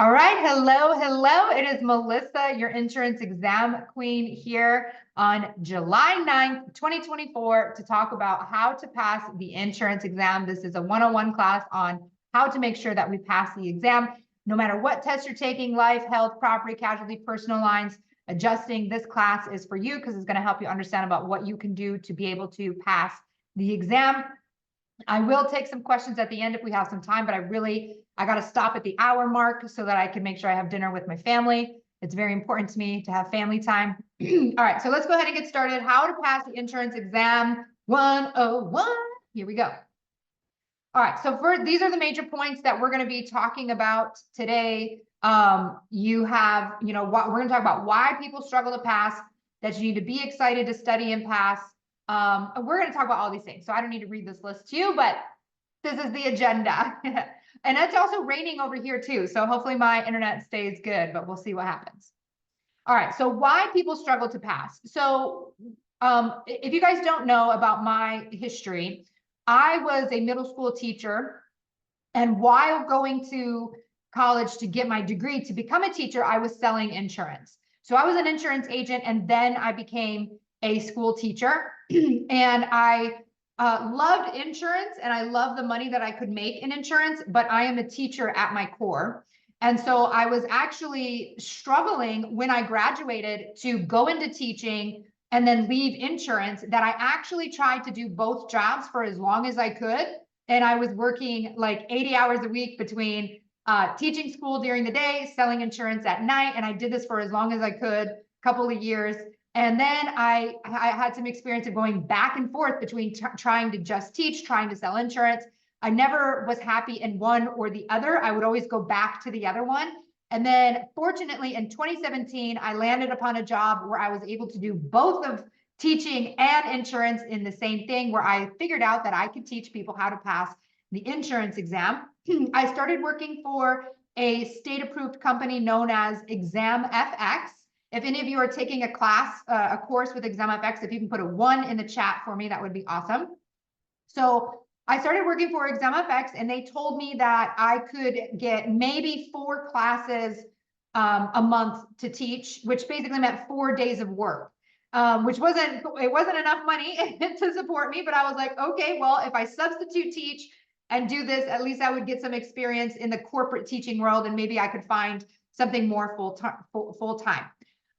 All right, hello. It is Melissa, your insurance exam queen here on July 9th, 2024 to talk about how to pass the insurance exam. This is a one-on-one class on how to make sure that we pass the exam. No matter what test you're taking, life, health, property, casualty, personal lines, adjusting, this class is for you because it's going to help you understand about what you can do to be able to pass the exam. I will take some questions at the end if we have some time, but I got to stop at the hour mark so that I can make sure I have dinner with my family. It's very important to me to have family time. All right, so let's go ahead and get started. How to pass the insurance exam 101. Here we go. All right, so these are the major points that we're going to be talking about today. We're going to talk about why people struggle to pass, that you need to be excited to study and pass. We're going to talk about all these things. So I don't need to read this list to you, but this is the agenda. And it's also raining over here too. So hopefully my internet stays good, but we'll see what happens. All right. So why people struggle to pass. So if you guys don't know about my history, I was a middle school teacher. And while going to college to get my degree to become a teacher, I was selling insurance. So I was an insurance agent, and then I became a school teacher. And I loved insurance, and I loved the money that I could make in insurance, but I am a teacher at my core. And so I was actually struggling when I graduated to go into teaching and then leave insurance, that I actually tried to do both jobs for as long as I could. And I was working like 80 hours a week between teaching school during the day, selling insurance at night. And I did this for as long as I could, a couple of years. And then I had some experience of going back and forth between trying to just teach, trying to sell insurance. I never was happy in one or the other. I would always go back to the other one. And then fortunately in 2017, I landed upon a job where I was able to do both of teaching and insurance in the same thing, where I figured out that I could teach people how to pass the insurance exam. I started working for a state-approved company known as ExamFX. If any of you are taking a class, a course with ExamFX, if you can put a 1 in the chat for me, that would be awesome. So I started working for ExamFX, and they told me that I could get maybe 4 classes a month to teach, which basically meant 4 days of work, which wasn't enough money to support me. But I was like, okay, well, if I substitute teach and do this, at least I would get some experience in the corporate teaching world, and maybe I could find something more full time.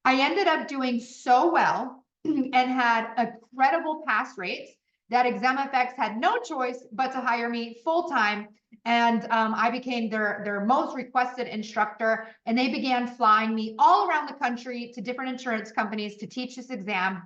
I ended up doing so well and had incredible pass rates that ExamFX had no choice but to hire me full-time. And I became their most requested instructor, and they began flying me all around the country to different insurance companies to teach this exam.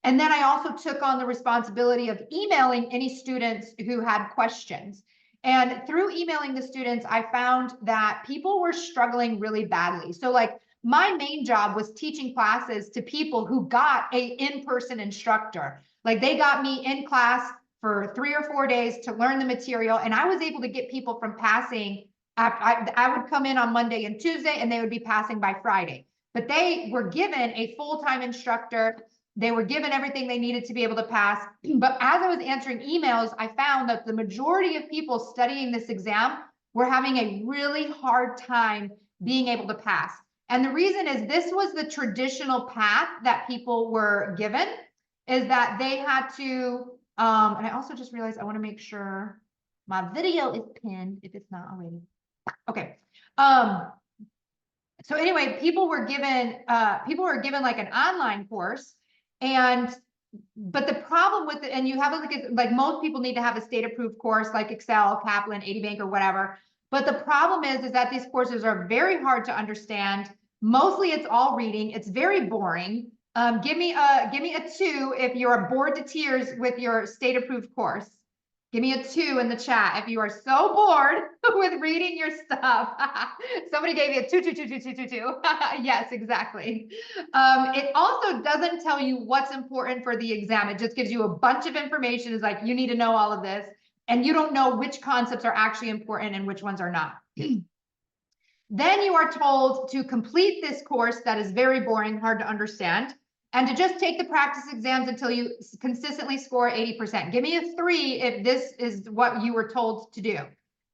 And then I also took on the responsibility of emailing any students who had questions. And through emailing the students, I found that people were struggling really badly. So like, my main job was teaching classes to people who got a in-person instructor. Like, they got me in class for 3 or 4 days to learn the material. And I was able to get people from passing. I would come in on Monday and Tuesday, and they would be passing by Friday. But they were given a full-time instructor. They were given everything they needed to be able to pass. But as I was answering emails, I found that the majority of people studying this exam were having a really hard time being able to pass. And the reason is, this was the traditional path that people were given, is that they had to, and I also just realized I want to make sure my video is pinned if it's not already. Okay. So anyway, people were given like an online course, but the problem with it, and you have to look at, like, most people need to have a state-approved course like Excel, Kaplan, 80Bank, or whatever. But the problem is that these courses are very hard to understand. Mostly it's all reading. It's very boring. Give me a 2 if you're bored to tears with your state-approved course. Give me a 2 in the chat if you are so bored with reading your stuff. Somebody gave you a 2. Yes, exactly. It also doesn't tell you what's important for the exam. It just gives you a bunch of information. It's like, you need to know all of this, and you don't know which concepts are actually important and which ones are not. Then you are told to complete this course that is very boring, hard to understand, and to just take the practice exams until you consistently score 80%. Give me a 3 if this is what you were told to do.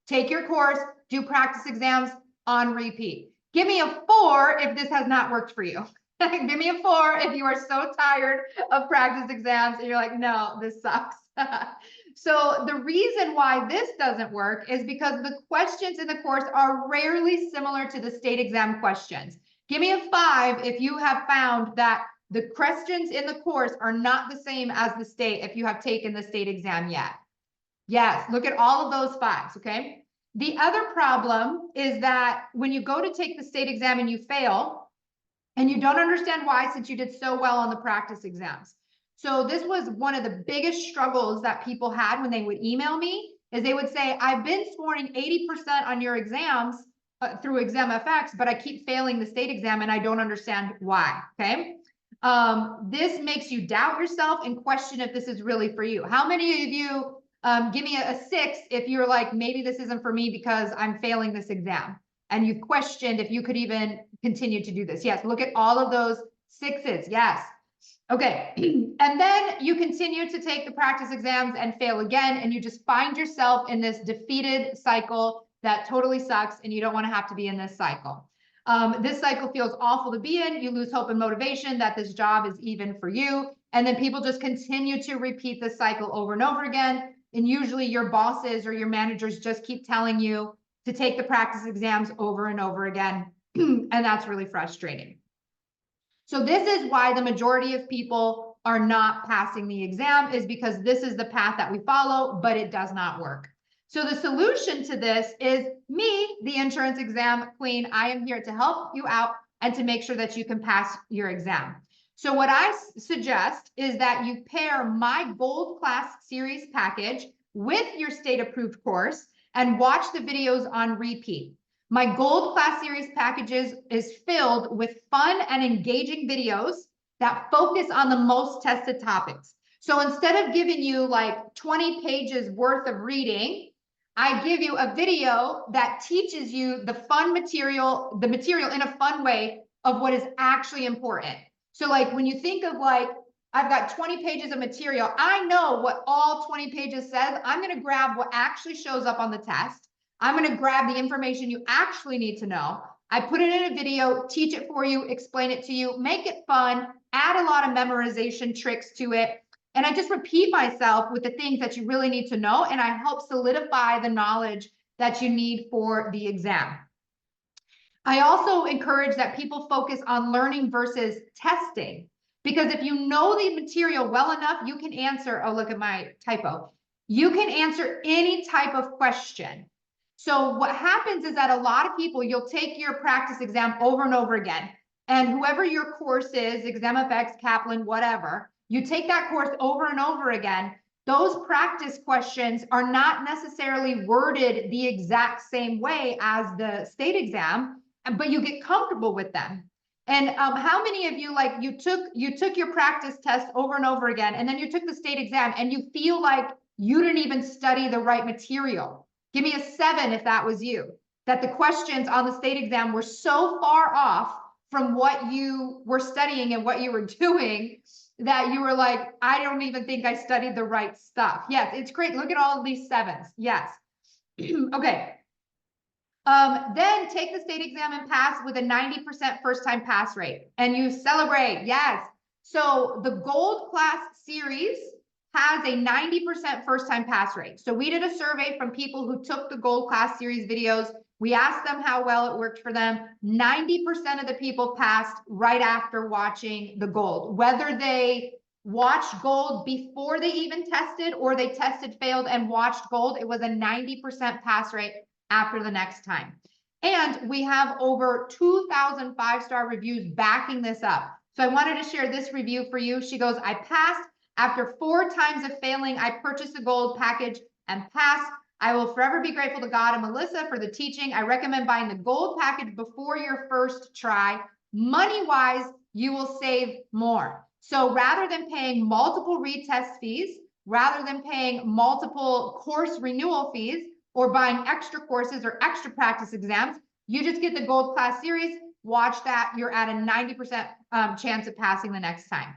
Take your course, do practice exams. on repeat. Give me a 4 if this has not worked for you. Give me a 4 if you are so tired of practice exams and you're like, no, this sucks. So the reason why this doesn't work is because the questions in the course are rarely similar to the state exam questions. Give me a 5 if you have found that the questions in the course are not the same as the state if you have taken the state exam yet. Yes, look at all of those 5s, okay? The other problem is that when you go to take the state exam and you fail, and you don't understand why since you did so well on the practice exams. So this was one of the biggest struggles that people had when they would email me, is they would say, I've been scoring 80% on your exams through ExamFX, but I keep failing the state exam and I don't understand why, okay? This makes you doubt yourself and question if this is really for you. How many of you give me a 6 if you're like, maybe this isn't for me because I'm failing this exam? And you've questioned if you could even continue to do this. Yes, look at all of those 6s. Yes. Okay. And then you continue to take the practice exams and fail again, and you just find yourself in this defeated cycle that totally sucks, and you don't want to have to be in this cycle. This cycle feels awful to be in. You lose hope and motivation that this job is even for you. And then people just continue to repeat this cycle over and over again. And usually your bosses or your managers just keep telling you to take the practice exams over and over again. And that's really frustrating. So this is why the majority of people are not passing the exam, is because this is the path that we follow, but it does not work. So the solution to this is me, the insurance exam queen. I am here to help you out and to make sure that you can pass your exam. So what I suggest is that you pair my Gold Class Series package with your state approved course and watch the videos on repeat. My Gold Class Series packages is filled with fun and engaging videos that focus on the most tested topics. So instead of giving you like 20 pages worth of reading, I give you a video that teaches you the material in a fun way of what is actually important. So like when you think of like, I've got 20 pages of material, I know what all 20 pages says. I'm going to grab what actually shows up on the test. I'm going to grab the information you actually need to know. I put it in a video, teach it for you, explain it to you, make it fun, add a lot of memorization tricks to it. And I just repeat myself with the things that you really need to know. And I help solidify the knowledge that you need for the exam. I also encourage that people focus on learning versus testing, because if you know the material well enough, you can answer, oh, look at my typo. You can answer any type of question. So what happens is that a lot of people, you'll take your practice exam over and over again. And whoever your course is, ExamFX, Kaplan, whatever, you take that course over and over again. Those practice questions are not necessarily worded the exact same way as the state exam, but you get comfortable with them. And how many of you, like you took your practice test over and over again, and then you took the state exam and you feel like you didn't even study the right material? Give me a 7 if that was you, that the questions on the state exam were so far off from what you were studying and what you were doing that you were like, I don't even think I studied the right stuff. Yes, it's great. Look at all of these 7s. Yes. Okay. Then take the state exam and pass with a 90% first time pass rate, and you celebrate. Yes. So the Gold Class Series has a 90% first time pass rate. So we did a survey from people who took the Gold Class Series videos. We asked them how well it worked for them. 90% of the people passed right after watching the Gold, whether they watched Gold before they even tested or they tested, failed, and watched Gold. It was a 90% pass rate after the next time. And we have over 2,000 5-star reviews backing this up. So I wanted to share this review for you. She goes, I passed. After 4 times of failing, I purchased a Gold package and passed. I will forever be grateful to God and Melissa for the teaching. I recommend buying the Gold package before your first try. Money-wise, you will save more. So rather than paying multiple retest fees, rather than paying multiple course renewal fees, or buying extra courses or extra practice exams, you just get the Gold Class Series, watch that, you're at a 90% chance of passing the next time.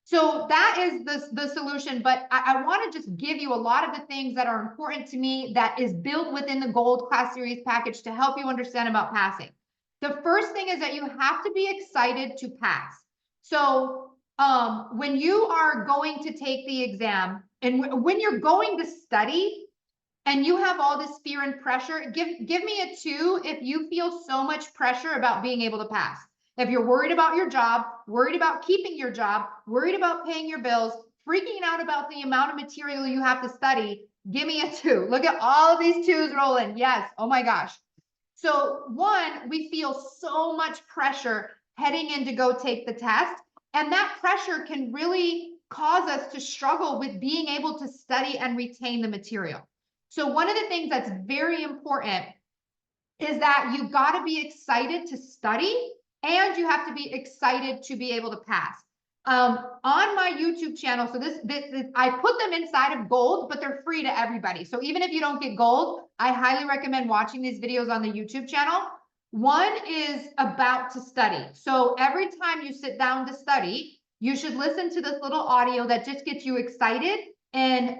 So that is the solution, but I want to just give you a lot of the things that are important to me that is built within the Gold Class Series package to help you understand about passing. The first thing is that you have to be excited to pass. So when you are going to take the exam and when you're going to study and you have all this fear and pressure, give me a 2 if you feel so much pressure about being able to pass. If you're worried about your job, worried about keeping your job, worried about paying your bills, freaking out about the amount of material you have to study, give me a 2. Look at all of these 2s rolling. Yes. Oh my gosh. So one, we feel so much pressure heading in to go take the test. And that pressure can really cause us to struggle with being able to study and retain the material. So one of the things that's very important is that you got to be excited to study and you have to be excited to be able to pass. On my YouTube channel, so this I put them inside of Gold, but they're free to everybody. So even if you don't get Gold, I highly recommend watching these videos on the YouTube channel. One is about to study. So every time you sit down to study, you should listen to this little audio that just gets you excited and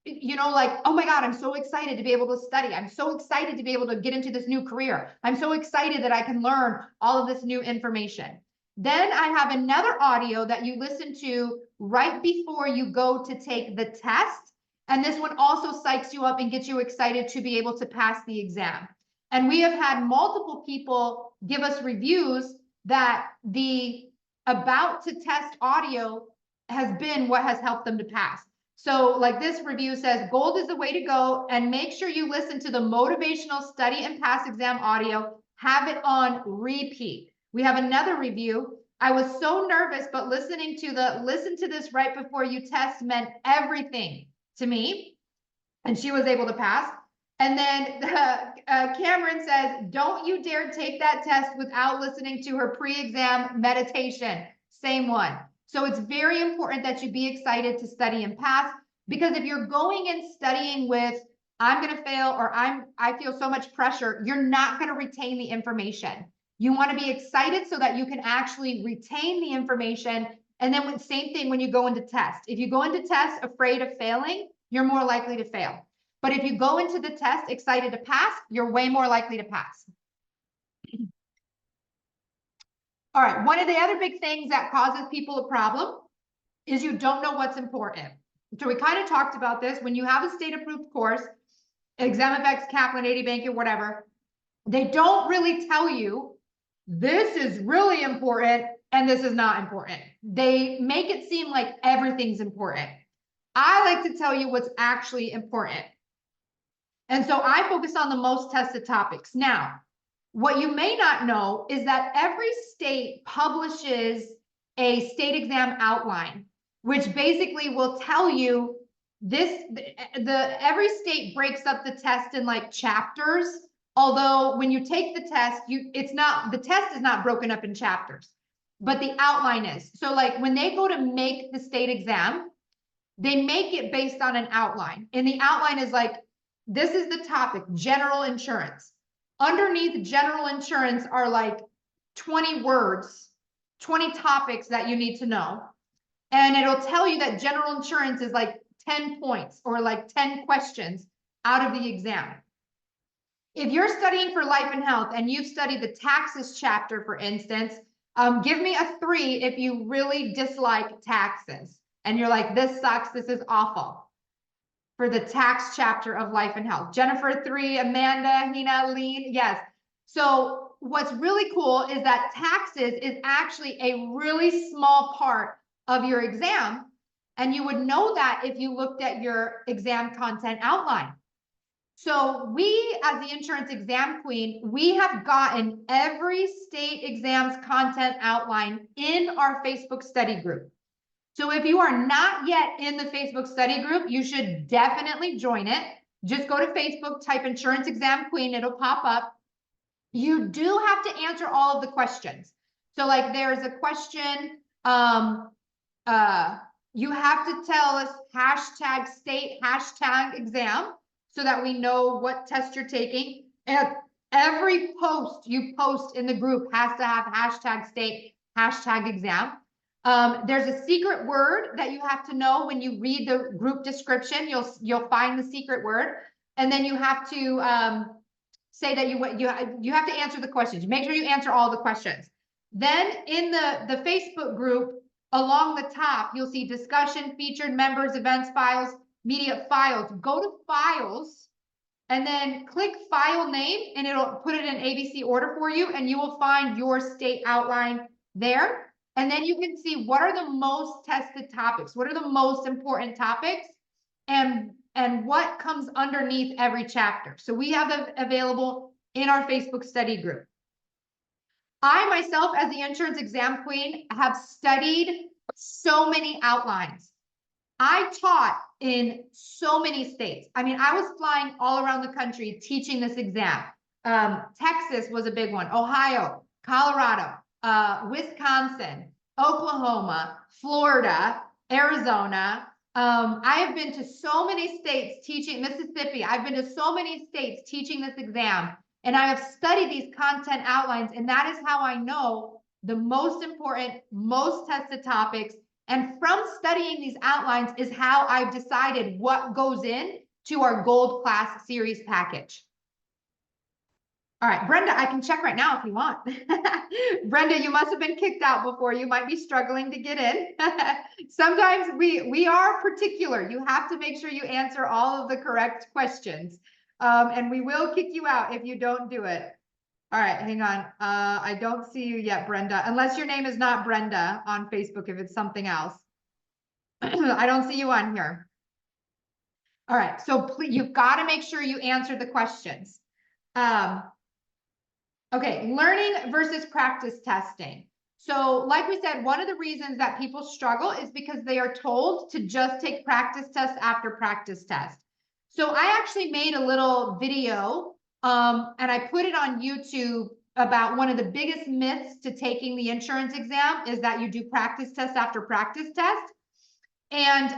you know, like, oh my God, I'm so excited to be able to study. I'm so excited to be able to get into this new career. I'm so excited that I can learn all of this new information. Then I have another audio that you listen to right before you go to take the test. And this one also psychs you up and gets you excited to be able to pass the exam. And we have had multiple people give us reviews that the about to test audio has been what has helped them to pass. So like this review says, Gold is the way to go, and make sure you listen to the motivational study and pass exam audio. Have it on repeat. We have another review. I was so nervous, but listen to this right before you test meant everything to me. And she was able to pass. And then Cameron says, don't you dare take that test without listening to her pre-exam meditation. Same one. So it's very important that you be excited to study and pass, because if you're going and studying with, I'm going to fail, or I feel so much pressure, you're not going to retain the information. You want to be excited so that you can actually retain the information. And then same thing when you go into test. If you go into test afraid of failing, you're more likely to fail. But if you go into the test excited to pass, you're way more likely to pass. All right, one of the other big things that causes people a problem is you don't know what's important. So we kind of talked about this. When you have a state-approved course, ExamFX, Kaplan, 80 Bank, or whatever, they don't really tell you this is really important and this is not important. They make it seem like everything's important. I like to tell you what's actually important. And so I focus on the most tested topics. Now, what you may not know is that every state publishes a state exam outline, which basically will tell you this, every state breaks up the test in like chapters. Although when you take the test, the test is not broken up in chapters, but the outline is. So like when they go to make the state exam, they make it based on an outline. And the outline is like, this is the topic, general insurance. Underneath general insurance are like 20 words, 20 topics that you need to know. And it'll tell you that general insurance is like 10 points or like 10 questions out of the exam. If you're studying for life and health and you've studied the taxes chapter, for instance, give me a 3 if you really dislike taxes and you're like, this sucks, this is awful. For the tax chapter of life and health. Jennifer, 3, Amanda, Hina, Lean, yes. So what's really cool is that taxes is actually a really small part of your exam. And you would know that if you looked at your exam content outline. So we, as the Insurance Exam Queen, we have gotten every state exam's content outline in our Facebook study group. So if you are not yet in the Facebook study group, you should definitely join it. Just go to Facebook, type Insurance Exam Queen, it'll pop up. You do have to answer all of the questions. So like there's a question, you have to tell us hashtag state, hashtag exam, so that we know what test you're taking. And every post you post in the group has to have hashtag state, hashtag exam. There's a secret word that you have to know when you read the group description. You'll find the secret word, and then you have to say that you have to answer the questions. Make sure you answer all the questions. Then in the Facebook group, along the top, you'll see discussion, featured members, events, files, media files. Go to files and then click file name, and it'll put it in ABC order for you, and you will find your state outline there. And then you can see what are the most tested topics, what are the most important topics, and what comes underneath every chapter. So we have them available in our Facebook study group. I myself, as the insurance exam queen, have studied so many outlines. I taught in so many states. I mean, I was flying all around the country teaching this exam. Texas was a big one, Ohio, Colorado, Wisconsin, Oklahoma, Florida, Arizona. I have been to so many states teaching, Mississippi. I've been to so many states teaching this exam, and I have studied these content outlines, and that is how I know the most important, most tested topics. And from studying these outlines is how I've decided what goes in to our gold class series package. All right, Brenda, I can check right now if you want. Brenda, you must have been kicked out before. You might be struggling to get in. Sometimes we are particular. You have to make sure you answer all of the correct questions. And we will kick you out if you don't do it. All right, hang on. I don't see you yet, Brenda, unless your name is not Brenda on Facebook, if it's something else. I don't see you on here. All right, so please, you've got to make sure you answer the questions. Okay, learning versus practice testing. So like we said, one of the reasons that people struggle is because they are told to just take practice test after practice test. So I actually made a little video and I put it on YouTube about one of the biggest myths to taking the insurance exam is that you do practice test after practice test. And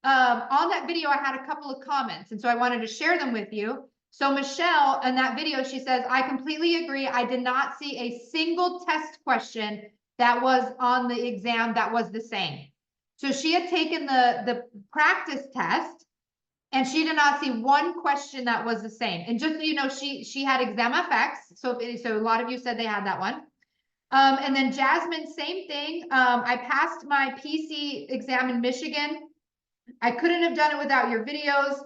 on that video, I had a couple of comments, and so I wanted to share them with you. So Michelle, in that video, she says, I completely agree. I did not see a single test question that was on the exam that was the same. So she had taken the practice test, and she did not see one question that was the same. And just so you know, she had exam FX. So a lot of you said they had that one. And then Jasmine, same thing. I passed my PC exam in Michigan. I couldn't have done it without your videos.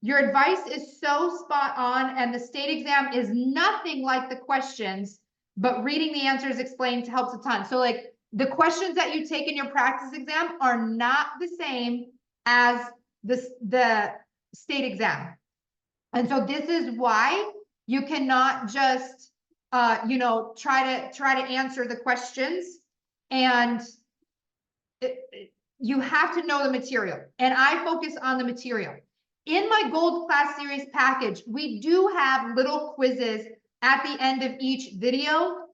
Your advice is so spot on, and the state exam is nothing like the questions, but reading the answers explained helps a ton. So like the questions that you take in your practice exam are not the same as the state exam. And so this is why you cannot just try to answer the questions, and you have to know the material. And I focus on the material. In my gold class series package, we do have little quizzes at the end of each video,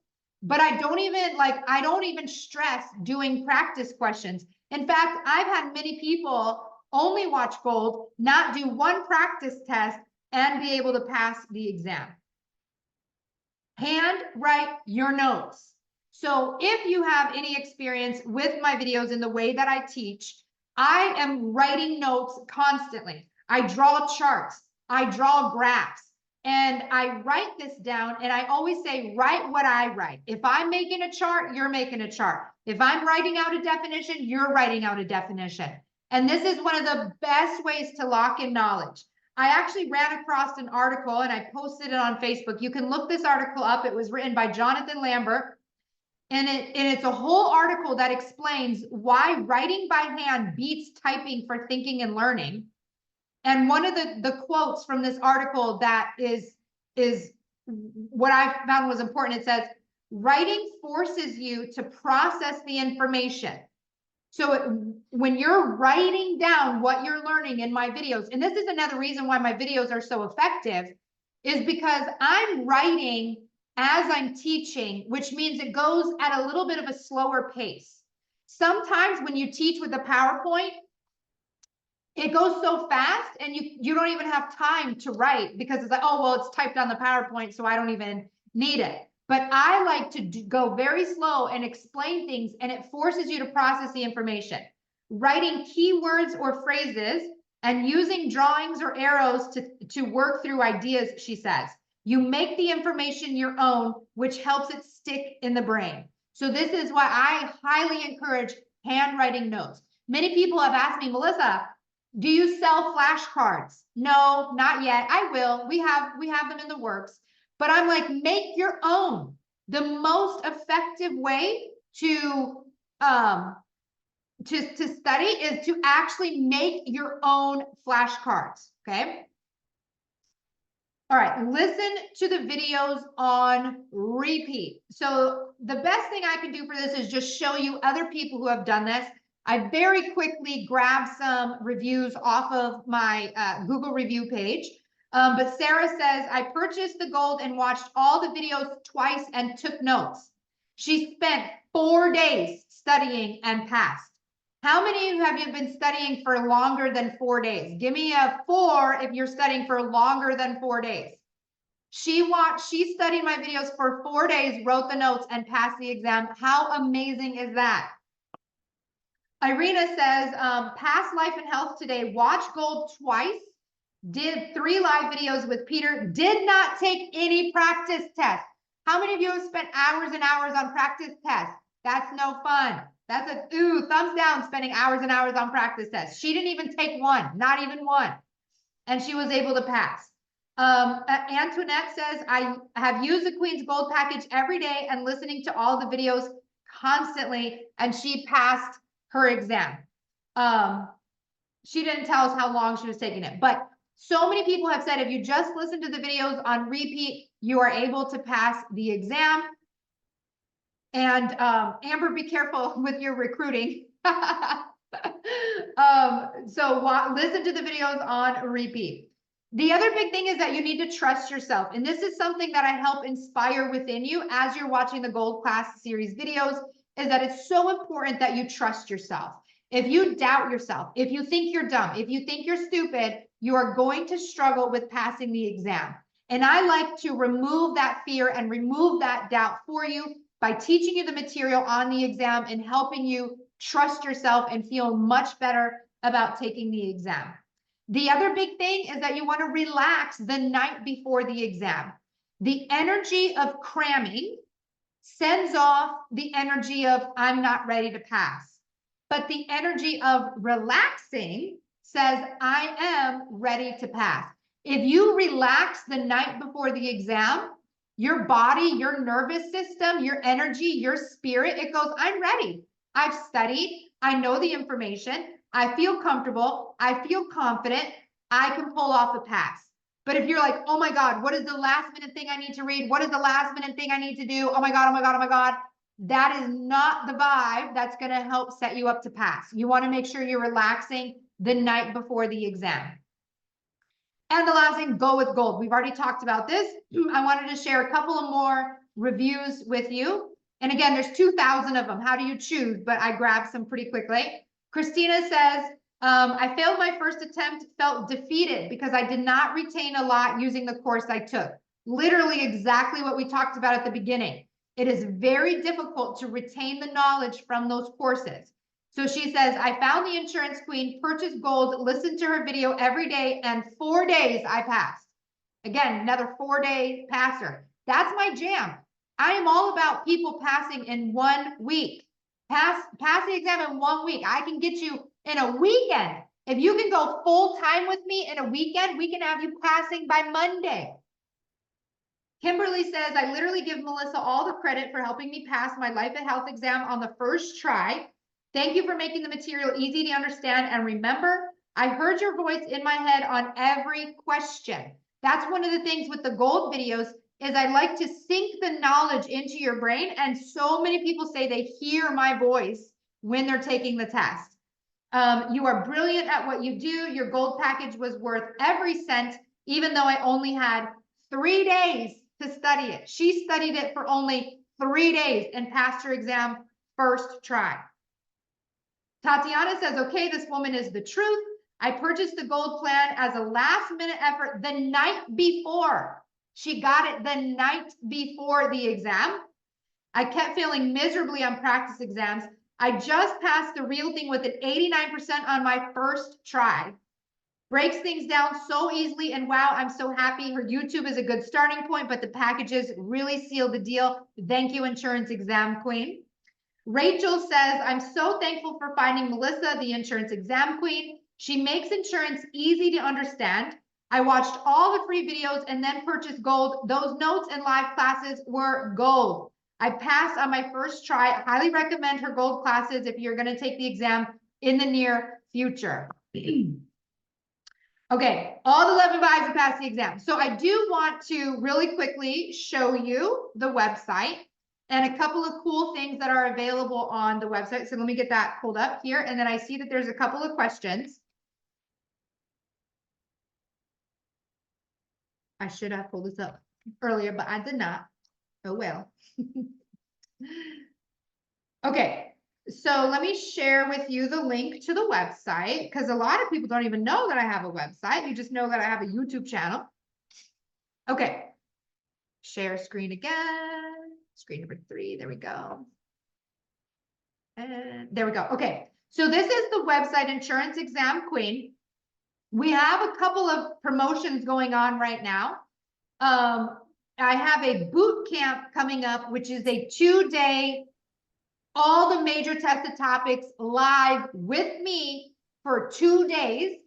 but I don't even stress doing practice questions. In fact, I've had many people only watch gold, not do one practice test, and be able to pass the exam. Hand write your notes. So if you have any experience with my videos in the way that I teach, I am writing notes constantly. I draw charts, I draw graphs, and I write this down, and I always say, write what I write. If I'm making a chart, you're making a chart. If I'm writing out a definition, you're writing out a definition. And this is one of the best ways to lock in knowledge. I actually ran across an article and I posted it on Facebook. You can look this article up. It was written by Jonathan Lambert. And it's a whole article that explains why writing by hand beats typing for thinking and learning. And one of the quotes from this article that is what I found was important. It says, writing forces you to process the information. So when you're writing down what you're learning in my videos, and this is another reason why my videos are so effective, is because I'm writing as I'm teaching, which means it goes at a little bit of a slower pace. Sometimes when you teach with a PowerPoint, it goes so fast and you don't even have time to write because it's like, oh, well, it's typed on the PowerPoint, so I don't even need it. but I like to go very slow and explain things, and it forces you to process the information. Writing keywords or phrases and using drawings or arrows to work through ideas, she says. You make the information your own, which helps it stick in the brain. So this is why I highly encourage handwriting notes. Many people have asked me, Melissa, do you sell flashcards? No, not yet. I will. We have them in the works. But I'm like, make your own. The most effective way to study is to actually make your own flashcards. Okay. All right, listen to the videos on repeat. So the best thing I can do for this is just show you other people who have done this. I very quickly grabbed some reviews off of my Google review page. But Sarah says, I purchased the gold and watched all the videos twice and took notes. She spent 4 days studying and passed. How many of you have been studying for longer than 4 days? Give me a 4 if you're studying for longer than 4 days. She studied my videos for 4 days, wrote the notes, and passed the exam. How amazing is that? Irina says, past life and health today, watch gold twice, did 3 live videos with Peter, did not take any practice tests. How many of you have spent hours and hours on practice tests? That's no fun. That's a thumbs down, spending hours and hours on practice tests. She didn't even take one, not even one. And she was able to pass. Antoinette says, I have used the Queen's Gold package every day and listening to all the videos constantly, and she passed her exam. She didn't tell us how long she was taking it, but so many people have said if you just listen to the videos on repeat, you are able to pass the exam. And Amber, be careful with your recruiting. So listen to the videos on repeat. The other big thing is that you need to trust yourself. And this is something that I help inspire within you as you're watching the Gold Class series videos, is that it's so important that you trust yourself. If you doubt yourself, if you think you're dumb, if you think you're stupid, you are going to struggle with passing the exam. And I like to remove that fear and remove that doubt for you by teaching you the material on the exam and helping you trust yourself and feel much better about taking the exam. The other big thing is that you want to relax the night before the exam. The energy of cramming sends off the energy of I'm not ready to pass. But the energy of relaxing says I am ready to pass. If you relax the night before the exam, your body, your nervous system, your energy, your spirit, it goes, I'm ready. I've studied. I know the information. I feel comfortable. I feel confident. I can pull off a pass. But if you're like, oh my God, what is the last minute thing I need to read? What is the last minute thing I need to do? Oh my God, oh my God, oh my God. That is not the vibe that's going to help set you up to pass. You want to make sure you're relaxing the night before the exam. And the last thing, go with gold. We've already talked about this. I wanted to share a couple of more reviews with you. And again, there's 2,000 of them. How do you choose? But I grabbed some pretty quickly. Christina says, I failed my first attempt, felt defeated because I did not retain a lot using the course I took. Literally exactly what we talked about at the beginning. It is very difficult to retain the knowledge from those courses. So she says, I found the insurance queen, purchased gold, listened to her video every day, and 4 days I passed. Again, another 4-day passer. That's my jam. I am all about people passing in 1 week. Pass the exam in 1 week. I can get you in a weekend. If you can go full time with me in a weekend, we can have you passing by Monday. Kimberly says, I literally give Melissa all the credit for helping me pass my life and health exam on the first try. Thank you for making the material easy to understand and remember. I heard your voice in my head on every question. That's one of the things with the gold videos is I like to sink the knowledge into your brain. And so many people say they hear my voice when they're taking the test. You are brilliant at what you do. Your gold package was worth every cent, even though I only had 3 days to study it. She studied it for only 3 days and passed her exam first try. Tatiana says, okay, this woman is the truth. I purchased the gold plan as a last minute effort the night before. She got it the night before the exam. I kept failing miserably on practice exams. I just passed the real thing with an 89% on my first try. Breaks things down so easily, and wow, I'm so happy. Her YouTube is a good starting point, but the packages really seal the deal. Thank you, Insurance Exam Queen. Rachel says, I'm so thankful for finding Melissa, the Insurance Exam Queen. She makes insurance easy to understand. I watched all the free videos and then purchased gold. Those notes and live classes were gold. I passed on my first try. I highly recommend her gold classes if you're going to take the exam in the near future. Okay, all the 11 guys have passed the exam. So I do want to really quickly show you the website and a couple of cool things that are available on the website. So let me get that pulled up here. And then I see that there's a couple of questions. I should have pulled this up earlier, but I did not. Oh, well. Okay. So let me share with you the link to the website, because a lot of people don't even know that I have a website. You just know that I have a YouTube channel. Okay. Share screen again. Screen number 3. There we go. And there we go. Okay. So this is the website, Insurance Exam Queen. We have a couple of promotions going on right now. I have a boot camp coming up, which is a 2-day all the major tested topics live with me for 2 days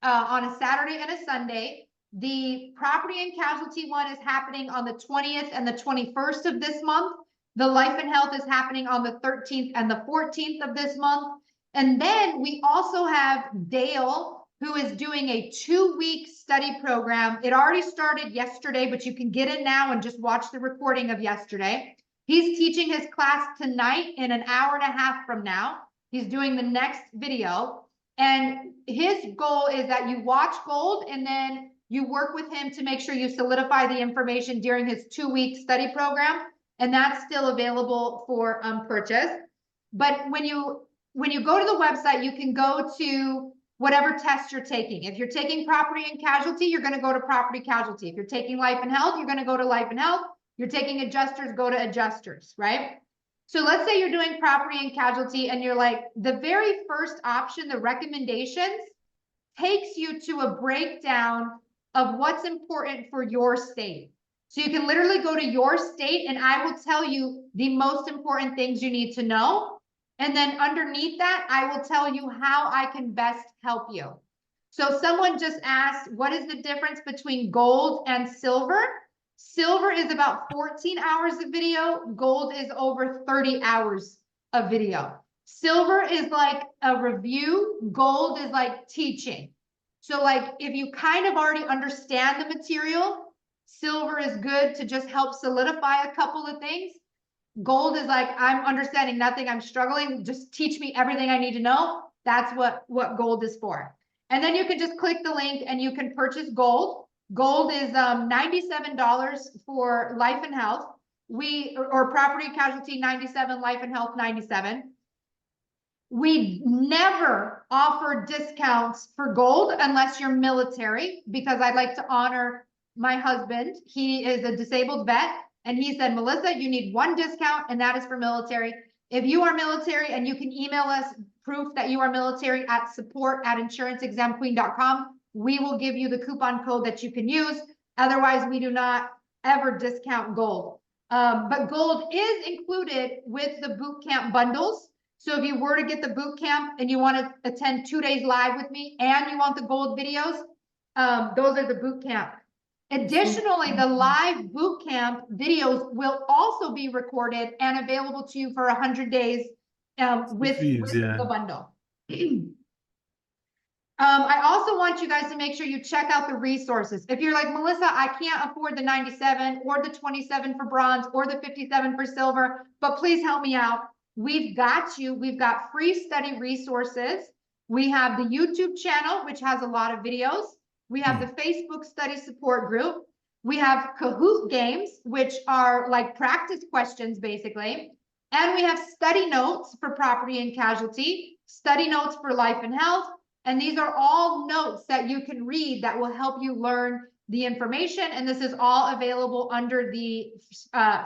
on a Saturday and a Sunday. The property and casualty one is happening on the 20th and the 21st of this month. The life and health is happening on the 13th and the 14th of this month. And then we also have Dale, who is doing a 2-week study program. It already started yesterday, but you can get in now and just watch the recording of yesterday. He's teaching his class tonight in an hour and a half from now. He's doing the next video. And his goal is that you watch Gold and then you work with him to make sure you solidify the information during his 2-week study program. And that's still available for purchase. But when you go to the website, you can go to whatever test you're taking. If you're taking property and casualty, you're going to go to property casualty. If you're taking life and health, you're going to go to life and health. You're taking adjusters, go to adjusters, right? So let's say you're doing property and casualty and you're like, the very first option, the recommendations, takes you to a breakdown of what's important for your state. So you can literally go to your state and I will tell you the most important things you need to know. And then underneath that, I will tell you how I can best help you. So someone just asked, what is the difference between gold and silver? Silver is about 14 hours of video. Gold is over 30 hours of video. Silver is like a review. Gold is like teaching. So like if you kind of already understand the material, silver is good to just help solidify a couple of things. Gold is like, I'm understanding nothing. I'm struggling. Just teach me everything I need to know. That's what gold is for. And then you can just click the link and you can purchase gold. Gold is $97 for life and health. Or property casualty 97, life and health 97. We never offer discounts for gold unless you're military, because I'd like to honor my husband. He is a disabled vet, and he said, Melissa, you need one discount, and that is for military. If you are military, and you can email us proof that you are military at support@insuranceexamqueen.com, we will give you the coupon code that you can use. Otherwise, we do not ever discount gold. But gold is included with the boot camp bundles. So if you were to get the boot camp and you want to attend 2 days live with me and you want the gold videos, those are the boot camp. Additionally, the live boot camp videos will also be recorded and available to you for 100 days with the bundle. I also want you guys to make sure you check out the resources. If you're like, Melissa, I can't afford the 97 or the 27 for bronze or the 57 for silver, but please help me out. We've got you. We've got free study resources. We have the YouTube channel, which has a lot of videos. We have the Facebook study support group. We have Kahoot games, which are like practice questions, basically. And we have study notes for property and casualty, study notes for life and health. And these are all notes that you can read that will help you learn the information, and this is all available under the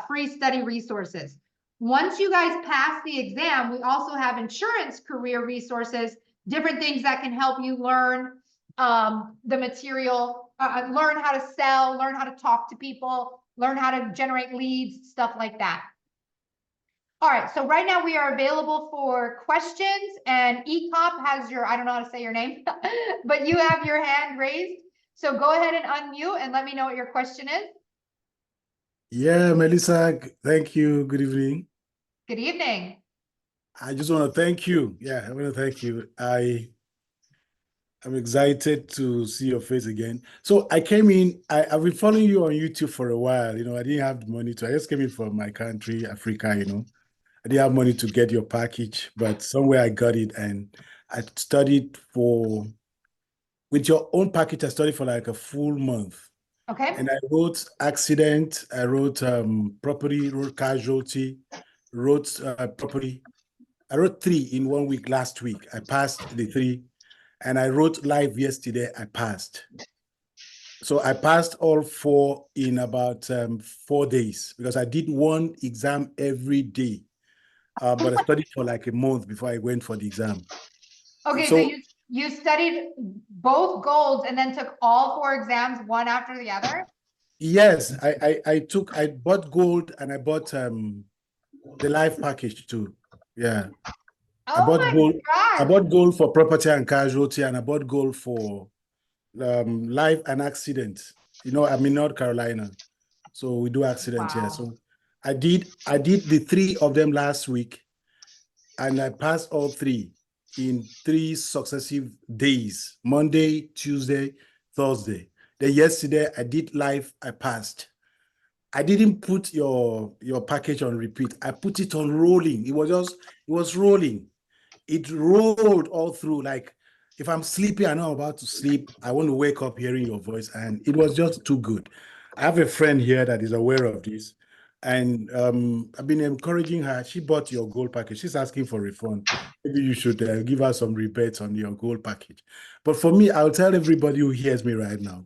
free study resources. Once you guys pass the exam, we also have insurance career resources, different things that can help you learn the material, learn how to sell, learn how to talk to people, learn how to generate leads, stuff like that. All right, so right now we are available for questions, and ECOP has your, I don't know how to say your name, but you have your hand raised. So go ahead and unmute and let me know what your question is. Yeah, Melissa, thank you. Good evening. Good evening. I just want to thank you. Yeah, I want to thank you. I'm excited to see your face again. So I came in, I've been following you on YouTube for a while. You know, I didn't have the money to, I just came in from my country, Africa, you know. I didn't have money to get your package, but somewhere I got it, and I studied with your own package, I studied for like a full month. Okay. And I wrote accident, I wrote property, wrote casualty, wrote property. I wrote 3 in 1 week last week. I passed the 3. And I wrote live yesterday, I passed. So I passed all 4 in about 4 days, because I did 1 exam every day. But I studied for like a month before I went for the exam. Okay, so you studied both golds and then took all 4 exams one after the other? Yes, I bought gold, and I bought the life package too. Yeah. I Oh bought my gold. I gosh. bought gold for property and casualty, and I bought gold for life and accident. You know, I'm in North Carolina, so we do accidents here. Wow. So I did the 3 of them last week, and I passed all 3 in 3 successive days: Monday, Tuesday, Thursday. Then yesterday I did live, I passed. I didn't put your package on repeat. I put it on rolling. It was rolling. It rolled all through. Like, if I'm sleepy, I know I'm about to sleep, I want to wake up hearing your voice, and it was just too good. I have a friend here that is aware of this, and I've been encouraging her. She bought your gold package. She's asking for refund. Maybe you should give her some rebates on your gold package. But for me, I'll tell everybody who hears me right now,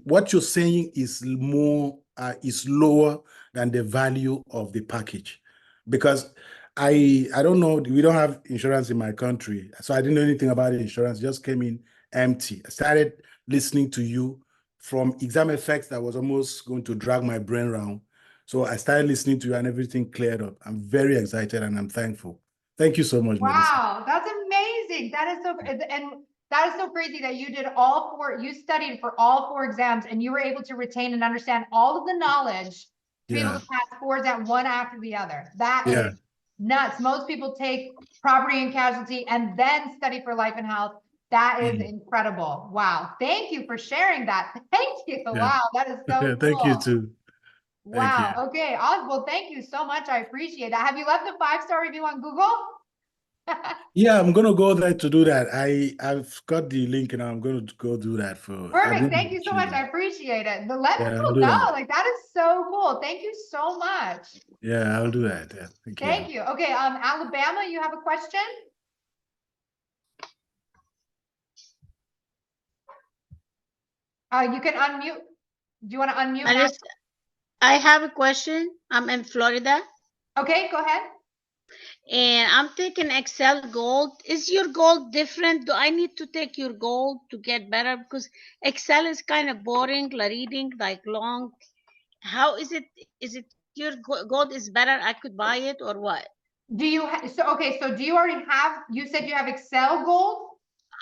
what you're saying is lower than the value of the package, because I don't know, we don't have insurance in my country, so I didn't know anything about insurance. Just came in empty. I started listening to you from exam effects that was almost going to drag my brain around. So I started listening to you, and everything cleared up. I'm very excited, and I'm thankful. Thank you so much, Melissa. Wow, that's amazing. That is so, and that is so crazy that you did all 4, you studied for all 4 exams, and you were able to retain and understand all of the knowledge to be able Yeah. to pass 4s at one after the other. That Yeah. is nuts. Most people take property and casualty and then study for life and health. That is incredible. Wow. Thank you for sharing that. Thank you. Yeah. Wow, that is so Thank you cool. too. Thank you. Wow. Okay. Awesome. Well, thank you so much. I appreciate that. Have you left a 5-star review on Google? Yeah, I'm gonna go there to do that. I've got the link, and I'm gonna go do that for. Perfect. Thank you so much. I appreciate it. But let Yeah, I'll people do know. that. Like, that is so cool. Thank you so much. Yeah, I'll do that. Yeah, thank you. Thank you. Okay. Alabama, you have a question? You can unmute. Do you want to unmute? I have a question. I'm in Florida. Okay, go ahead. And I'm taking Excel Gold. Is your gold different? Do I need to take your gold to get better? Because Excel is kind of boring, like reading, like long. How is it? Is it your gold is better? I could buy it, or what? Do you so do you already have, you said you have Excel Gold?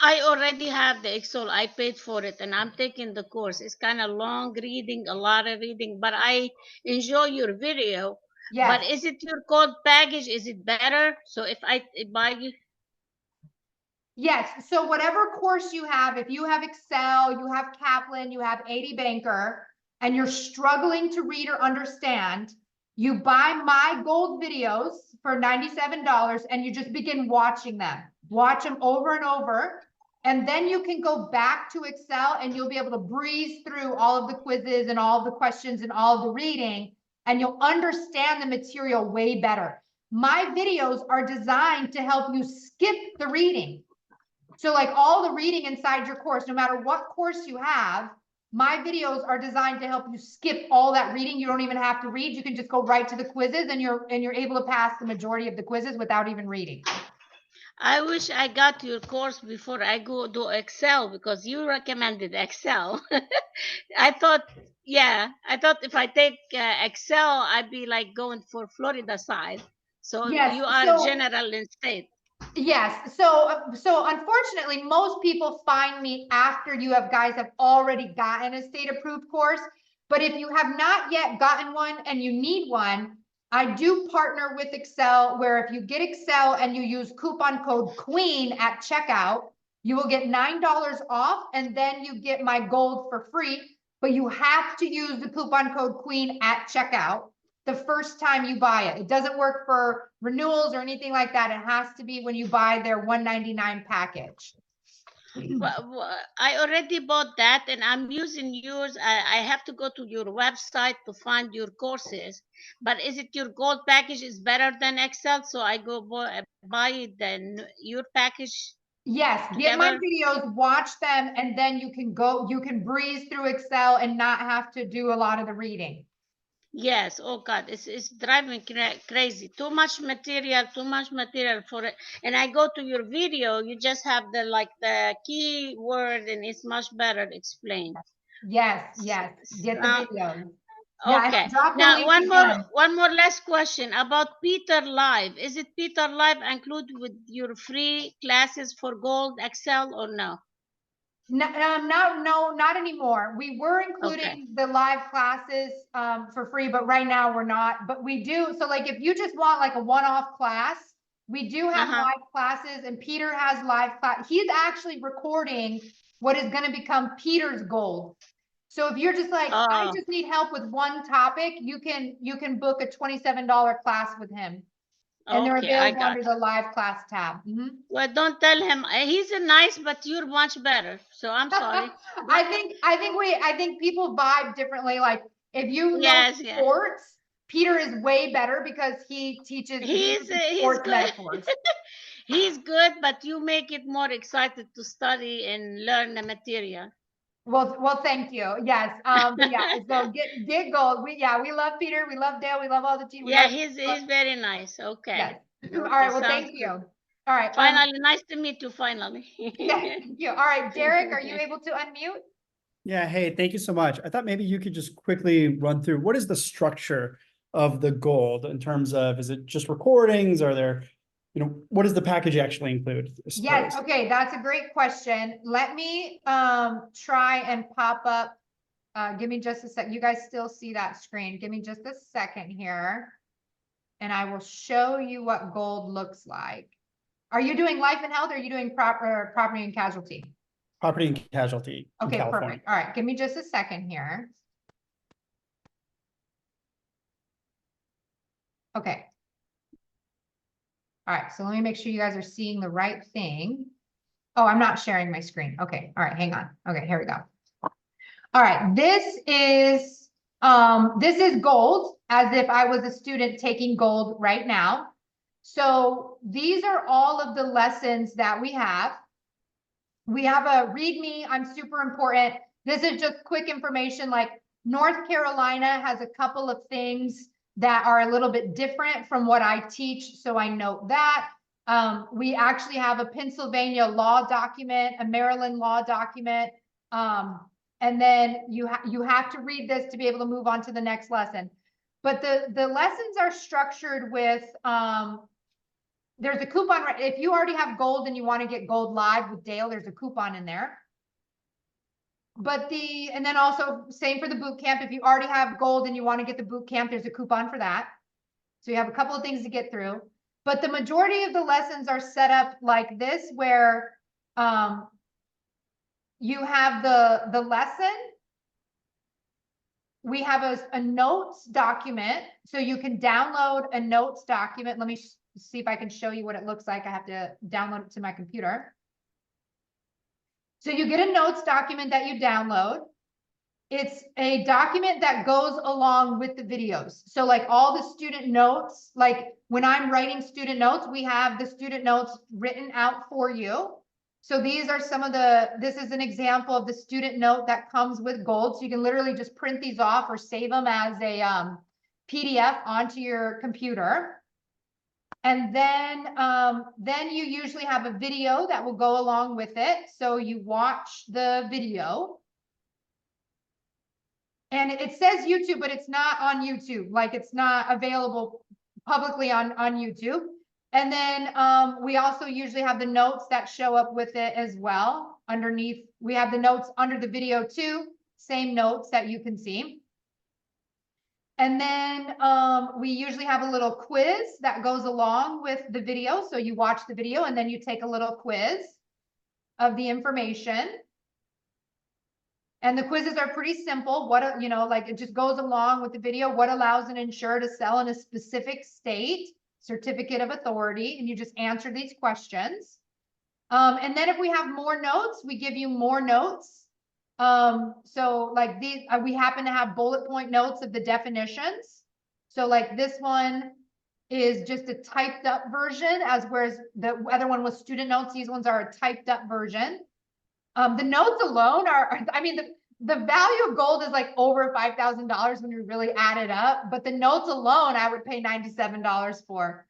I already have the Excel. I paid for it, and I'm taking the course. It's kind of long reading, a lot of reading, but I enjoy your video. Yes. But is it your code package? Is it better? So if I buy you? Yes. So whatever course you have, if you have Excel, you have Kaplan, you have 80 Banker, and you're struggling to read or understand, you buy my gold videos for $97 and you just begin watching them. Watch them over and over. And then you can go back to Excel and you'll be able to breeze through all of the quizzes and all of the questions and all of the reading, and you'll understand the material way better. My videos are designed to help you skip the reading. So like all the reading inside your course, no matter what course you have, My videos are designed to help you skip all that reading. You don't even have to read. You can just go right to the quizzes, and you're able to pass the majority of the quizzes without even reading. I wish I got your course before I go do Excel, because you recommended Excel. I thought, I thought if I take Excel, I'd be like going for Florida side. So Yes, you are so general in state. yes, so unfortunately, most people find me after you guys have already gotten a state approved course. But if you have not yet gotten one and you need one, I do partner with Excel, where if you get Excel and you use coupon code QUEEN at checkout, you will get $9 off, and then you get my gold for free. But you have to use the coupon code QUEEN at checkout the first time you buy it. It doesn't work for renewals or anything like that. It has to be when you buy their $199 package. Well, I already bought that, and I'm using yours. I have to go to your website to find your courses. But is it your gold package is better than Excel? So I go buy it, then your package Yes, get my together? videos, watch them, and then you can breeze through Excel and not have to do a lot of the reading. Yes. Oh God, it's driving crazy. Too much material for it. And I go to your video, you just have the key word, and it's much better explained. Yes, get the Now, videos. Yeah, and okay. drop the Now link again. one more last question about Peter Live. Is it Peter Live included with your free classes for Gold Excel or no? No, not anymore. We were Okay. including the live classes for free, but right now we're not. But we do. So like if you just want like a one-off class, we do have Uh-huh. live classes, and Peter has live class. He's actually recording what is going to become Peter's gold. So if you're just like, I Oh, just need help with one topic, you can book a $27 class with him. And they're okay, I available got under it. the live class tab. Well, don't tell him. He's a nice, but you're much better. So I'm sorry. I think people vibe differently. Like if you know Yes, yes. sports, Peter is way better because he uses He's sports good. metaphors. He's good, but you make it more excited to study and learn the material. Well, thank you. Yes. But yeah, so get gold. We love Peter. We love Dale. We love all the team. We Yeah, love he's very nice. yes. Okay. All Okay, right. Well, sounds thank you. good. All right. Finally, nice to meet you finally. Yeah, thank you. All right, Derek, are you able to unmute? Yeah, hey, thank you so much. I thought maybe you could just quickly run through what is the structure of the gold in terms of, is it just recordings? Are there, what does the package actually include? I Yes, suppose? okay, that's a great question. Let me try and pop up. Give me just a sec. You guys still see that screen? Give me just a second here. And I will show you what gold looks like. Are you doing life and health, or are you doing property and casualty? Property and casualty in Okay, California. perfect. All right, give me just a second here. Okay. All right, so let me make sure you guys are seeing the right thing. Oh, I'm not sharing my screen. Okay, all right, hang on. Okay, here we go. All right, this is gold, as if I was a student taking gold right now. So these are all of the lessons that we have. We have a README, I'm super important. This is just quick information, like North Carolina has a couple of things that are a little bit different from what I teach, so I note that. We actually have a Pennsylvania law document, a Maryland law document, and then you have to read this to be able to move on to the next lesson. But the lessons are structured with there's a coupon. If you already have gold and you want to get gold live with Dale, there's a coupon in there. But and then also same for the boot camp. If you already have gold and you want to get the boot camp, there's a coupon for that. So you have a couple of things to get through. But the majority of the lessons are set up like this, where you have the lesson. We have a notes document, so you can download a notes document. Let me see if I can show you what it looks like. I have to download it to my computer. So you get a notes document that you download. It's a document that goes along with the videos. So like all the student notes, like when I'm writing student notes, we have the student notes written out for you. So these are some of this is an example of the student note that comes with Gold. So you can literally just print these off or save them as a PDF onto your computer. And then you usually have a video that will go along with it. So you watch the video. And it says YouTube, but it's not on YouTube. Like it's not available publicly on YouTube. And then we also usually have the notes that show up with it as well. Underneath, we have the notes under the video too. Same notes that you can see. And then we usually have a little quiz that goes along with the video. So you watch the video and then you take a little quiz of the information. And the quizzes are pretty simple. What, you know, like it just goes along with the video. What allows an insurer to sell in a specific state, certificate of authority, and you just answer these questions. And then if we have more notes, we give you more notes. So like these, we happen to have bullet point notes of the definitions. So like this one is just a typed up version, whereas the other one was student notes. These ones are a typed up version. The notes alone are, I mean, the value of Gold is like over $5,000 when you really add it up, but the notes alone, I would pay $97 for.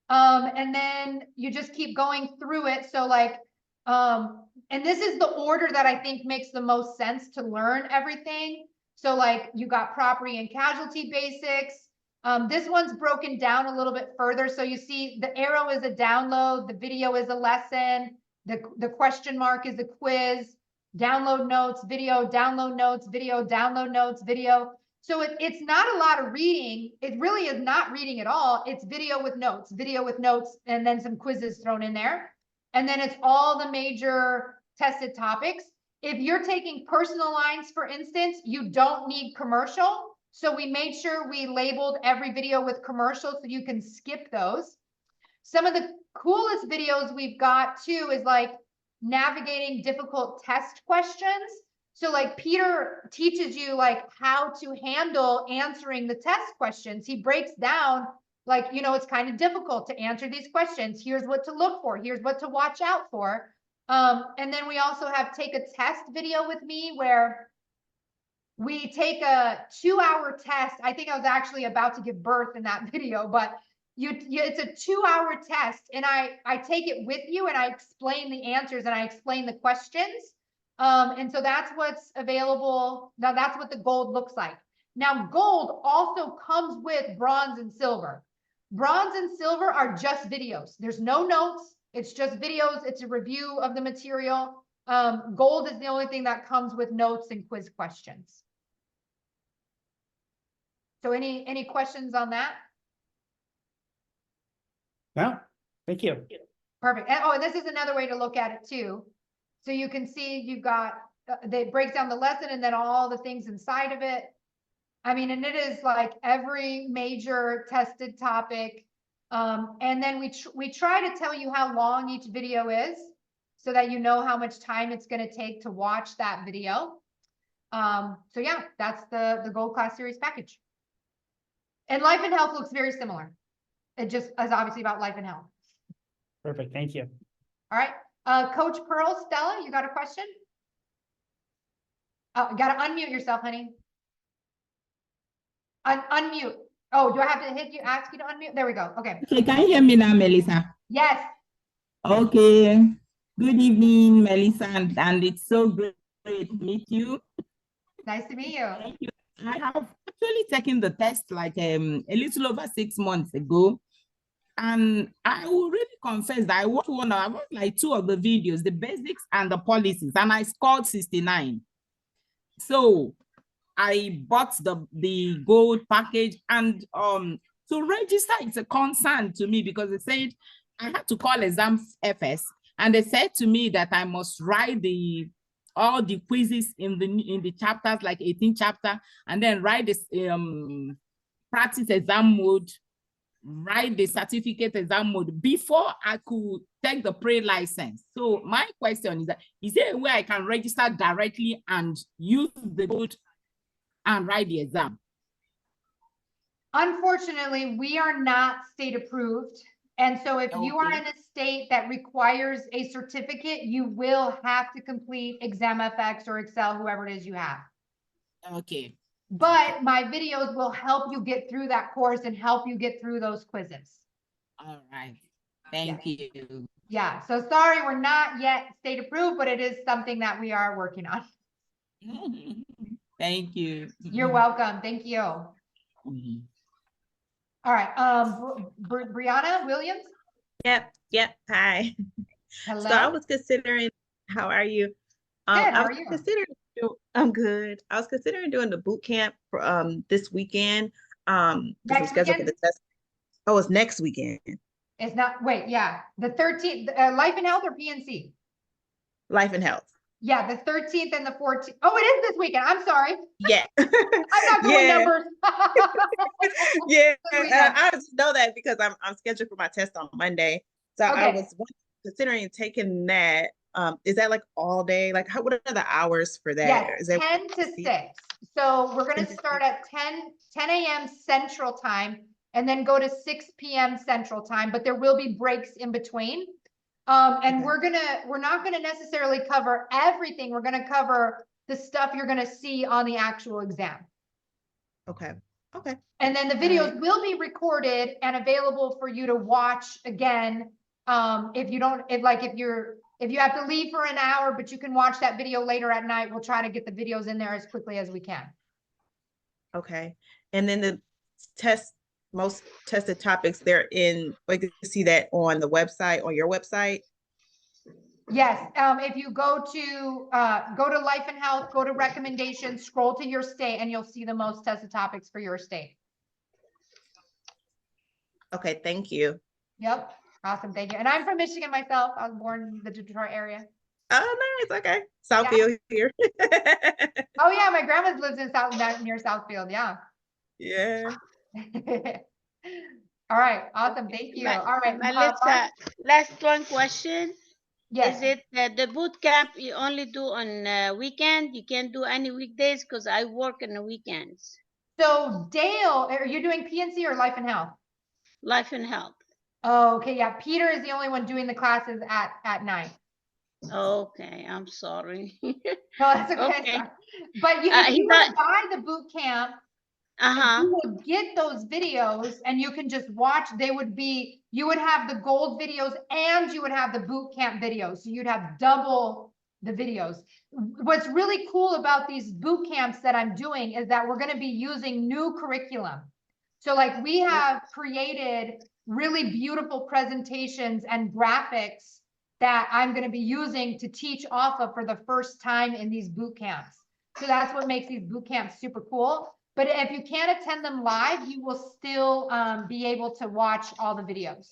And then you just keep going through it. So like, and this is the order that I think makes the most sense to learn everything. So like you got property and casualty basics. This one's broken down a little bit further. So you see the arrow is a download, the video is a lesson, the question mark is a quiz, download notes, video, download notes, video, download notes, video. So it's not a lot of reading. It really is not reading at all. It's video with notes, and then some quizzes thrown in there. And then it's all the major tested topics. If you're taking personal lines, for instance, you don't need commercial. So we made sure we labeled every video with commercial so you can skip those. Some of the coolest videos we've got too is like navigating difficult test questions. So like Peter teaches you like how to handle answering the test questions. He breaks down like, you know, it's kind of difficult to answer these questions. Here's what to look for. Here's what to watch out for. And then we also have take a test video with me where we take a 2-hour test. I think I was actually about to give birth in that video, but it's a 2-hour test. And I take it with you and I explain the answers and I explain the questions. And so that's what's available. Now that's what the Gold looks like. Now Gold also comes with bronze and silver. Bronze and silver are just videos. There's no notes. It's just videos. It's a review of the material. Gold is the only thing that comes with notes and quiz questions. So any questions on that? No, thank you. Perfect. And, oh, and this is another way to look at it too. So you can see you've got, it breaks down the lesson and then all the things inside of it. I mean, and it is like every major tested topic. And then we try to tell you how long each video is so that you know how much time it's going to take to watch that video. So yeah, that's the Gold Class Series package. And Life and Health looks very similar. It just is obviously about life and health. Perfect. Thank you. All right. Coach Pearl, Stella, you got a question? Oh, you got to unmute yourself, honey. Unmute. Oh, do I have to ask you to unmute? There we go. Okay. Okay, can you hear me now, Melissa? Yes. Okay. Good evening, Melissa, and it's so great to meet you. Nice to meet you. Thank you. I have actually taken the test like a little over 6 months ago. And I will really confess that I watched like 2 of the videos, the basics and the policies, and I scored 69. So I bought the Gold package, and to register, it's a concern to me because they said I had to call Exam FS, and they said to me that I must write all the quizzes in the chapters, like 18 chapter, and then write this practice exam mode, write the certificate exam mode before I could take the pre-license. So my question is there a way I can register directly and use the Gold and write the exam? Unfortunately, we are not state approved. And so if you are Okay. in a state that requires a certificate, you will have to complete ExamFX or Excel, whoever it is you have. Okay. But my videos will help you get through that course and help you get through those quizzes. All right. Thank you. Yeah, so sorry, we're not yet state approved, but it is something that we are working on. Thank you. You're welcome. Thank you. Mhm. All right, Brianna Williams, Yep. Hi. hello. So I was considering, how are you? Good, how I are was you? considering, I'm good. I was considering doing the boot camp for this weekend. Because I'm Next scheduled for weekend? the test. Oh, it's next weekend. It's not, wait, yeah, the 13th, Life and Health or PNC? Life and health. Yeah, the 13th and the 14th. Oh, it is this weekend. I'm sorry. Yeah. I'm not good with Yeah. numbers. Yeah. This weekend. I just know that because I'm scheduled for my test on Monday. So I Okay. was considering taking that. Is that like all day? Like what are the hours for that? Yes, Is that 10 to 6. So we're 10 gonna to start 6? at 10 a.m. Central Time and then go to 6 p.m. Central Time, but there will be breaks in between. And Okay. we're not gonna necessarily cover everything. We're gonna cover the stuff you're gonna see on the actual exam. Okay. Okay. And then the videos will be recorded and available for you to watch again. If you have to leave for an hour, but you can watch that video later at night, we'll try to get the videos in there as quickly as we can. Okay. And then the most tested topics, they're in, like, you can see that on the website, on your website. Yes, if you go to Life and Health, go to recommendations, scroll to your state, and you'll see the most tested topics for your state. Okay, thank you. Yep, awesome, thank you. And I'm from Michigan myself. I was born in the Detroit area. Oh, nice. Okay. Southfield here. Oh yeah, my grandma lives in near Southfield. Yeah. Yeah. All right, awesome. Thank you. All right, Melissa, last one question. yes. Is it the boot camp you only do on weekend? You can't do any weekdays because I work on the weekends. So Dale, are you doing PNC or Life and Health? Life and Health. Oh, okay. Yeah, Peter is the only one doing the classes at night. Okay, I'm sorry. No, that's okay. Okay. But if you were to buy the boot camp, you would get those videos and you can just watch. You would have the gold videos and you would have the boot camp videos. So you'd have double the videos. What's really cool about these boot camps that I'm doing is that we're going to be using new curriculum. So like we have created really beautiful presentations and graphics that I'm going to be using to teach off of for the first time in these boot camps. So that's what makes these boot camps super cool. But if you can't attend them live, you will still be able to watch all the videos.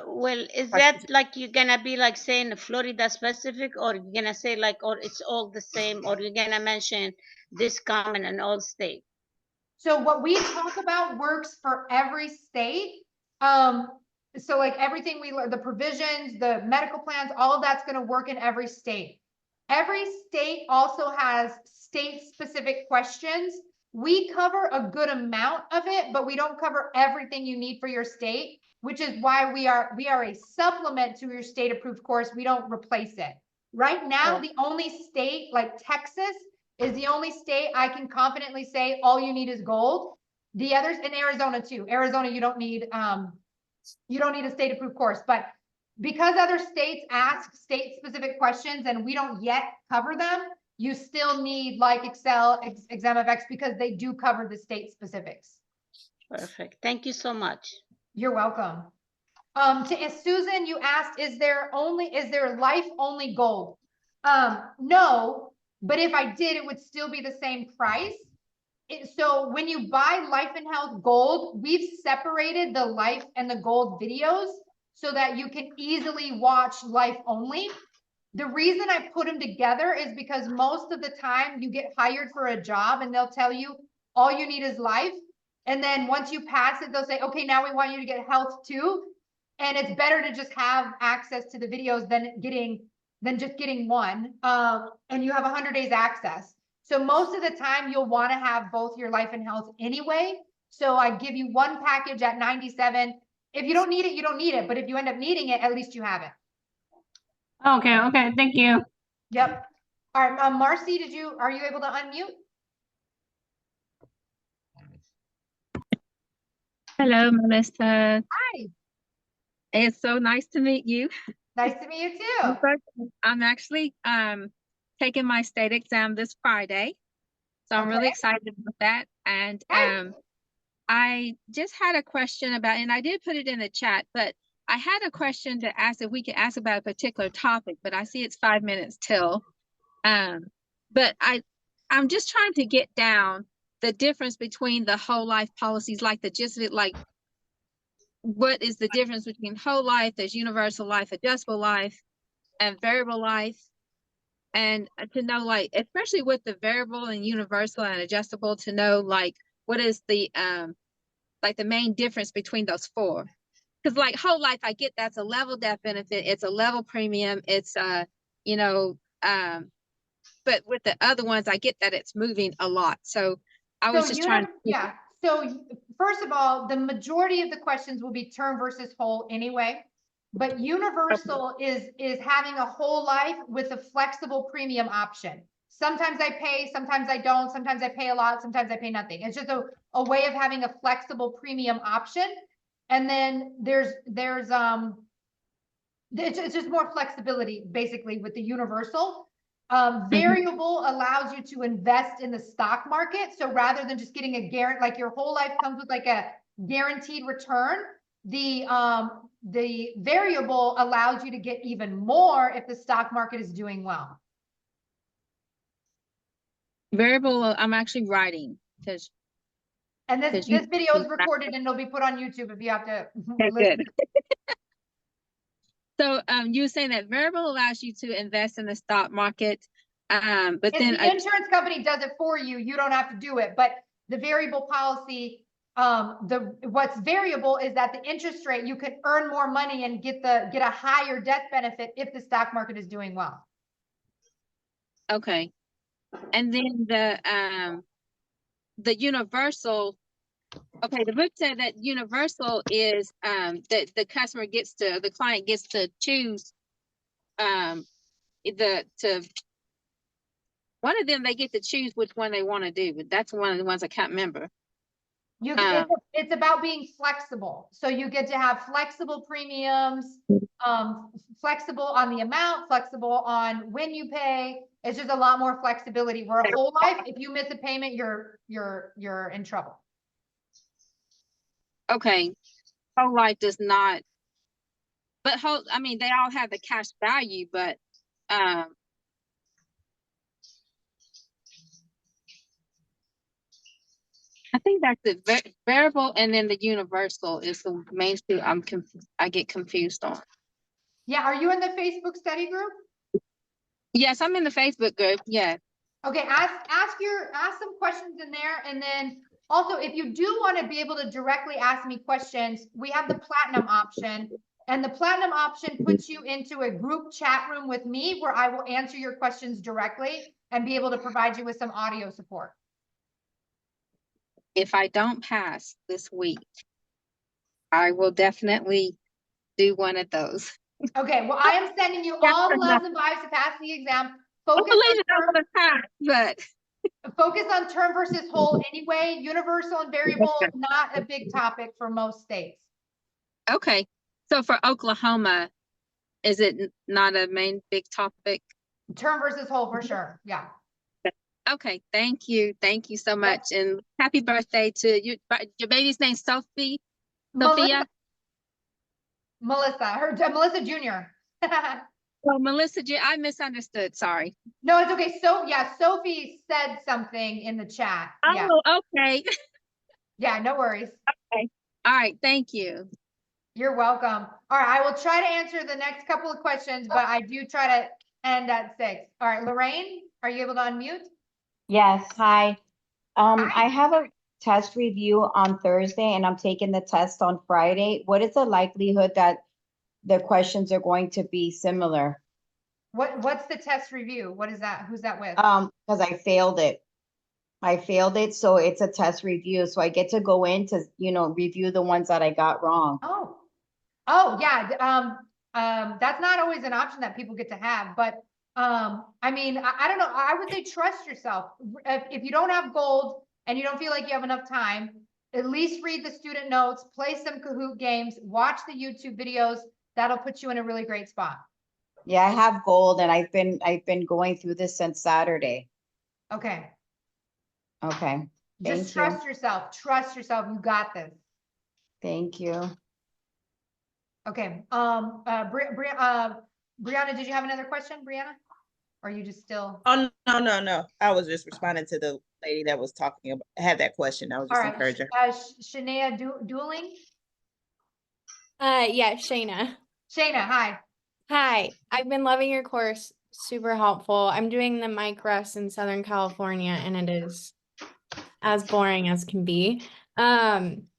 Well, is that like you're gonna be like saying Florida specific, or you're gonna say like, or it's all the same, or you're gonna mention this common in all states? So what we talk about works for every state. So like everything we learn, the provisions, the medical plans, all of that's going to work in every state. Every state also has state-specific questions. We cover a good amount of it, but we don't cover everything you need for your state, which is why we are a supplement to your state-approved course. We don't replace it. Right now, the only state, like Texas, is the only state I can confidently say all you need is gold. The others, in Arizona too. Arizona, you don't need a state-approved course, but because other states ask state-specific questions and we don't yet cover them, you still need like Excel, ExamFX, because they do cover the state specifics. Perfect. Thank you so much. You're welcome. Susan, you asked, is there life only gold? No, but if I did, it would still be the same price. So when you buy Life and Health Gold, we've separated the life and the gold videos so that you can easily watch life only. The reason I put them together is because most of the time you get hired for a job and they'll tell you all you need is life. And then once you pass it, they'll say, okay, now we want you to get health too. And it's better to just have access to the videos than just getting one. And you have 100 days access. So most of the time you'll want to have both your life and health anyway. So I give you one package at $97. If you don't need it, you don't need it. But if you end up needing it, at least you have it. Okay, okay, thank you. Yep. All right, Marcy, are you able to unmute? Hello, Melissa. Hi. It's so nice to meet you. Nice to meet you too. I'm actually taking my state exam this Friday. So I'm really Okay. excited about that. And Hey. I just had a question about, and I did put it in the chat, but I had a question to ask if we could ask about a particular topic, but I see it's 5 minutes till. But I'm just trying to get down the difference between the whole life policies, like the gist of it, like what is the difference between whole life, there's universal life, adjustable life, and variable life. And to know, like, especially with the variable and universal and adjustable, to know like what is the like the main difference between those four. Because like whole life, I get that's a level death benefit, it's a level premium, it's you know, but with the other ones, I get that it's moving a lot. So I was just trying to yeah. So first of all, the majority of the questions will be term versus whole anyway. But universal is having a whole life with a flexible premium option. Sometimes I pay, sometimes I don't, sometimes I pay a lot, sometimes I pay nothing. It's just a way of having a flexible premium option. And then it's just more flexibility basically with the universal. Variable allows you to invest in the stock market. So rather than just getting a guarantee, like your whole life comes with like a guaranteed return, the variable allows you to get even more if the stock market is doing well. variable. I'm actually writing because And this video is recorded and it'll be put on YouTube if you have to listen. Good. So you were saying that variable allows you to invest in the stock market, but If then the insurance company does it for you, you don't have to do it. But the variable policy, what's variable is that the interest rate, you could earn more money and get a higher death benefit if the stock market is doing well. okay, and then the universal. Okay, the book said that universal is that the client gets to choose one of them, they get to choose which one they want to do, but that's one of the ones I can't remember. It's about being flexible. So you get to have flexible premiums, flexible on the amount, flexible on when you pay. It's just a lot more flexibility. Where a whole life, if you miss a payment, you're in trouble. Okay, whole life does not, but I mean, they all have the cash value, but I think that's the variable, and then the universal is the main two I get confused on. Yeah, are you in the Facebook study group? Yes, I'm in the Facebook group. Yeah. Okay, ask some questions in there, and then also if you do want to be able to directly ask me questions, we have the platinum option, and the platinum option puts you into a group chat room with me where I will answer your questions directly and be able to provide you with some audio support. If I don't pass this week, I will definitely do one of those. Okay, well, I am sending you all the loves and vibes to pass the exam. Focus on term versus whole anyway. Universal and variable, not a big topic for most states. Okay, so for Oklahoma, is it not a main big topic? Term versus whole for sure, yeah. Okay, thank you so much, and happy birthday to you. Your baby's name's Sophia. Melissa, Melissa Jr. Oh, Melissa, I misunderstood. Sorry. No, it's okay. So yeah, Sophie said something in the chat. Yeah. Oh, okay. Yeah, no worries. Okay. All right. Thank you. You're welcome. All right, I will try to answer the next couple of questions, but I do try to end at 6. All right, Lorraine, are you able to unmute? Yes, hi. Hi. I have a test review on Thursday and I'm taking the test on Friday. What is the likelihood that the questions are going to be similar? What's the test review? What is that? Who's that with? Because I failed it. So it's a test review. So I get to go in to, review the ones that I got wrong. Oh, Oh, yeah, that's not always an option that people get to have, but, I mean, I don't know, I would say trust yourself. If you don't have gold and you don't feel like you have enough time, at least read the student notes, play some Kahoot games, watch the YouTube videos. That'll put you in a really great spot. Yeah, I have gold and I've been going through this since Saturday. Okay, Okay, just thank you. trust yourself, you got this. Thank you. Okay, Brianna, did you have another question, Brianna? Or are you just still? Oh, no. I was just responding to the lady that was talking about, had that question. I was All just right, encouraging. Shania Dueling? Yeah, Shayna. Shayna, hi. Hi, I've been loving your course. Super helpful. I'm doing the mic refs in Southern California, and it is as boring as can be.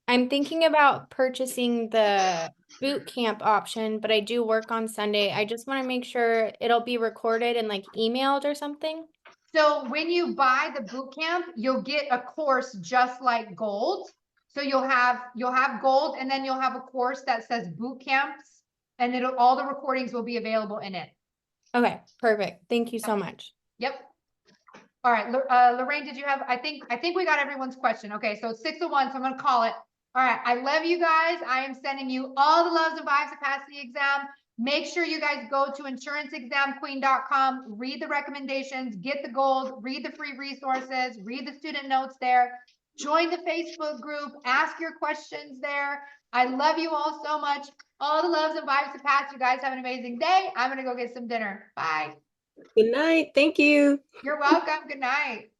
I'm thinking about purchasing the boot camp option, but I do work on Sunday. I just want to make sure it'll be recorded and like emailed or something. So when you buy the boot camp, you'll get a course just like gold. So you'll have gold, and then you'll have a course that says boot camps, and all the recordings will be available in it. Okay, perfect. Thank you so much. Yep. All right, Lorraine, did you have, I think we got everyone's question. Okay, so it's 6:01, so I'm gonna call it. All right, I love you guys. I am sending you all the loves and vibes to pass the exam. Make sure you guys go to insuranceexamqueen.com, read the recommendations, get the gold, read the free resources, read the student notes there, join the Facebook group, ask your questions there. I love you all so much. All the loves and vibes to pass. You guys have an amazing day. I'm gonna go get some dinner. Bye. Good night. Thank you. You're welcome. Good night.